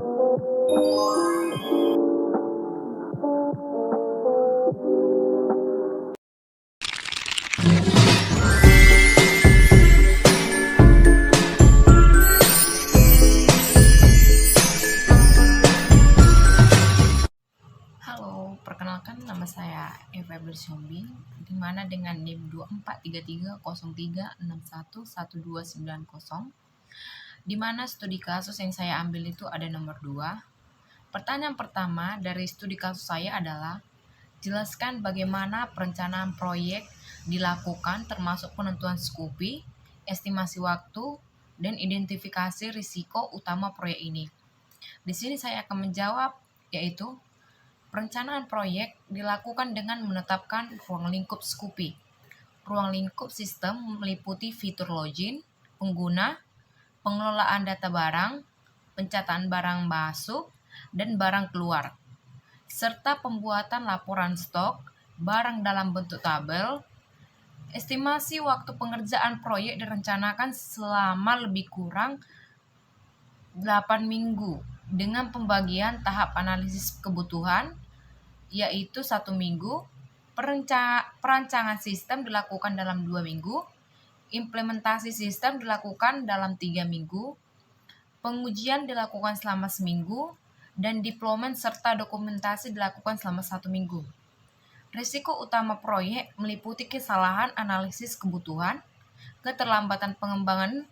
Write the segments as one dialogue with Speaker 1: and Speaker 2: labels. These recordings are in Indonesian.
Speaker 1: Halo, perkenalkan nama saya Eva Bersiombing, di mana dengan NIM 243303611290, di mana studi kasus yang saya ambil itu ada nomor 2. Pertanyaan pertama dari studi kasus saya adalah, jelaskan bagaimana perencanaan proyek dilakukan termasuk penentuan skupi, estimasi waktu, dan identifikasi risiko utama proyek ini. Di sini saya akan menjawab, yaitu perencanaan proyek dilakukan dengan menetapkan ruang lingkup skupi. Ruang lingkup sistem meliputi fitur login, pengguna, pengelolaan data barang, pencatatan barang masuk, dan barang keluar, serta pembuatan laporan stok, barang dalam bentuk tabel. Estimasi waktu pengerjaan proyek direncanakan selama lebih kurang 8 minggu dengan pembagian tahap analisis kebutuhan, yaitu 1 minggu, perancangan sistem dilakukan dalam 2 minggu, implementasi sistem dilakukan dalam 3 minggu, pengujian dilakukan selama seminggu, dan deployment serta dokumentasi dilakukan selama 1 minggu. Risiko utama proyek meliputi kesalahan analisis kebutuhan, keterlambatan pengembangan,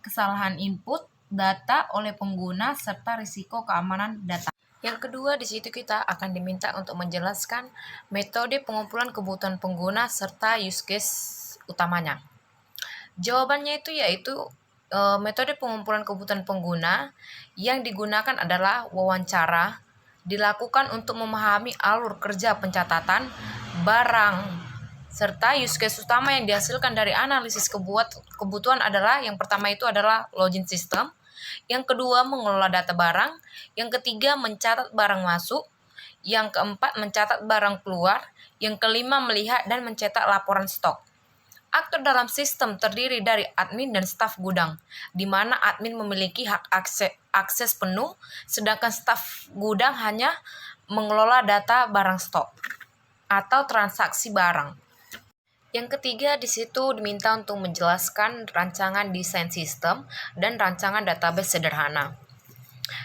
Speaker 1: kesalahan input data oleh pengguna, serta risiko keamanan data. Yang kedua, di situ kita akan diminta untuk menjelaskan metode pengumpulan kebutuhan pengguna serta use case utamanya. Jawabannya itu yaitu metode pengumpulan kebutuhan pengguna yang digunakan adalah wawancara, dilakukan untuk memahami alur kerja pencatatan barang, serta use case utama yang dihasilkan dari analisis kebutuhan adalah, yang pertama itu adalah login system, yang kedua mengelola data barang, yang ketiga mencatat barang masuk, yang keempat mencatat barang keluar, yang kelima melihat dan mencetak laporan stok. Aktor dalam sistem terdiri dari admin dan staf gudang, di mana admin memiliki hak akses penuh, sedangkan staf gudang hanya mengelola data barang stok atau transaksi barang. Yang ketiga, di situ diminta untuk menjelaskan rancangan desain sistem dan rancangan database sederhana.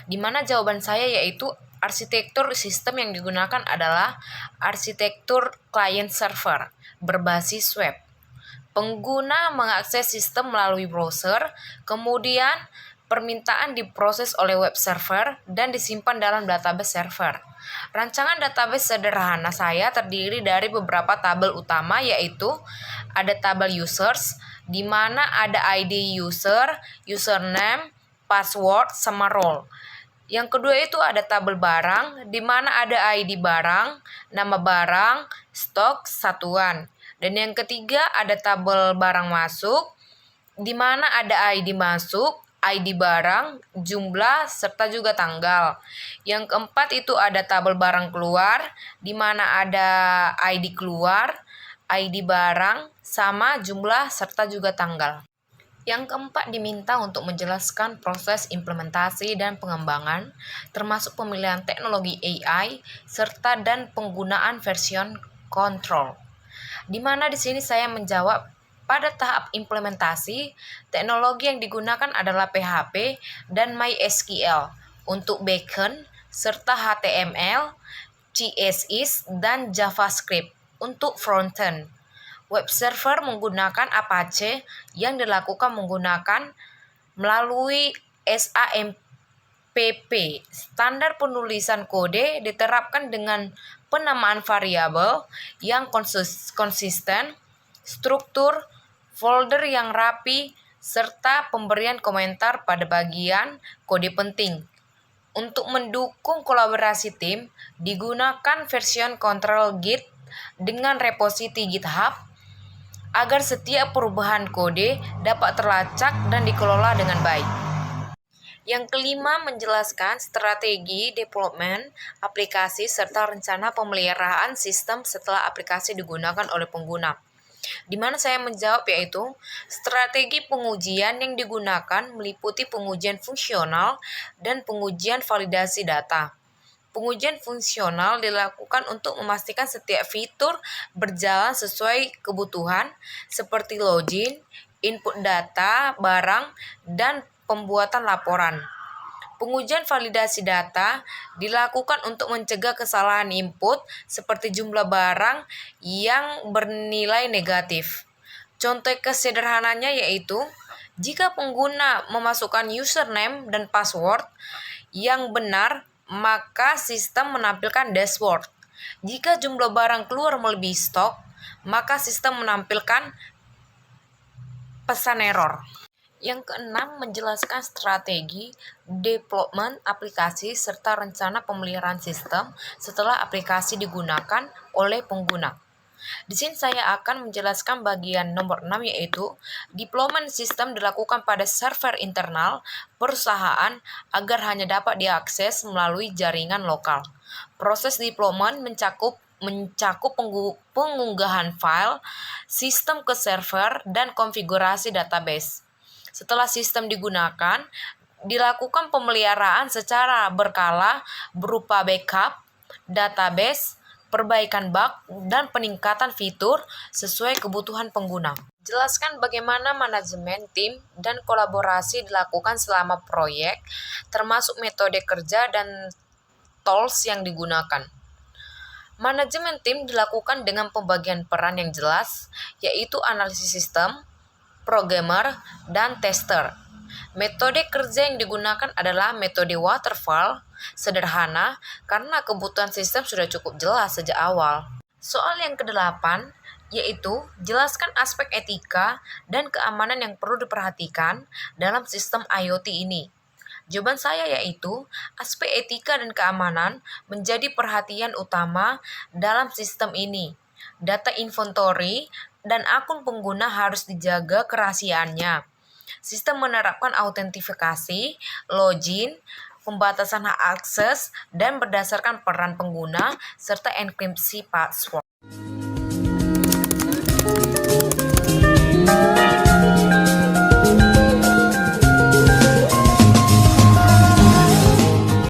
Speaker 1: Di mana jawaban saya yaitu arsitektur sistem yang digunakan adalah arsitektur client server berbasis web. Pengguna mengakses sistem melalui browser, kemudian permintaan diproses oleh web server dan disimpan dalam database server. Rancangan database sederhana saya terdiri dari beberapa tabel utama, yaitu ada tabel users, di mana ada ID user, username, password, sama role. Yang kedua itu ada tabel barang, di mana ada ID barang, nama barang, stok, satuan. Dan yang ketiga ada tabel barang masuk, di mana ada ID masuk, ID barang, jumlah, serta juga tanggal. Yang keempat itu ada tabel barang keluar, di mana ada ID keluar, ID barang, sama jumlah, serta juga tanggal. Yang keempat diminta untuk menjelaskan proses implementasi dan pengembangan, termasuk pemilihan teknologi AI, serta dan penggunaan version control. Di mana di sini saya menjawab, pada tahap implementasi, teknologi yang digunakan adalah PHP dan MySQL untuk backend, serta HTML, CSS, dan JavaScript untuk frontend. Web server menggunakan Apache yang dilakukan menggunakan melalui SAMPP. Standar penulisan kode diterapkan dengan penamaan variabel yang konsisten, struktur, folder yang rapi, serta pemberian komentar pada bagian kode penting. Untuk mendukung kolaborasi tim, digunakan version control Git dengan repository GitHub agar setiap perubahan kode dapat terlacak dan dikelola dengan baik. Yang kelima, menjelaskan strategi development aplikasi serta rencana pemeliharaan sistem setelah aplikasi digunakan oleh pengguna. Di mana saya menjawab yaitu, strategi pengujian yang digunakan meliputi pengujian fungsional dan pengujian validasi data. Pengujian fungsional dilakukan untuk memastikan setiap fitur berjalan sesuai kebutuhan seperti login, input data, barang, dan pembuatan laporan. Pengujian validasi data dilakukan untuk mencegah kesalahan input seperti jumlah barang yang bernilai negatif. Contoh kesederhananya yaitu, jika pengguna memasukkan username dan password yang benar, maka sistem menampilkan dashboard. Jika jumlah barang keluar melebihi stok, maka sistem menampilkan pesan error. Yang keenam, menjelaskan strategi development aplikasi serta rencana pemeliharaan sistem setelah aplikasi digunakan oleh pengguna. Di sini saya akan menjelaskan bagian nomor 6 yaitu deployment system dilakukan pada server internal perusahaan agar hanya dapat diakses melalui jaringan lokal. Proses deployment mencakup pengunggahan file, sistem ke server, dan konfigurasi database. Setelah sistem digunakan, dilakukan pemeliharaan secara berkala berupa backup, database, perbaikan bug, dan peningkatan fitur sesuai kebutuhan pengguna. Jelaskan bagaimana manajemen tim dan kolaborasi dilakukan selama proyek, termasuk metode kerja dan tools yang digunakan. Manajemen tim dilakukan dengan pembagian peran yang jelas, yaitu analisis sistem, programmer, dan tester. Metode kerja yang digunakan adalah metode waterfall, sederhana karena kebutuhan sistem sudah cukup jelas sejak awal. Soal yang ke-8 yaitu jelaskan aspek etika dan keamanan yang perlu diperhatikan dalam sistem IoT ini. Jawaban saya yaitu aspek etika dan keamanan menjadi perhatian utama dalam sistem ini. Data inventory dan akun pengguna harus dijaga kerahasiaannya. Sistem menerapkan autentifikasi, login, pembatasan hak akses, dan berdasarkan peran pengguna, serta enkripsi password.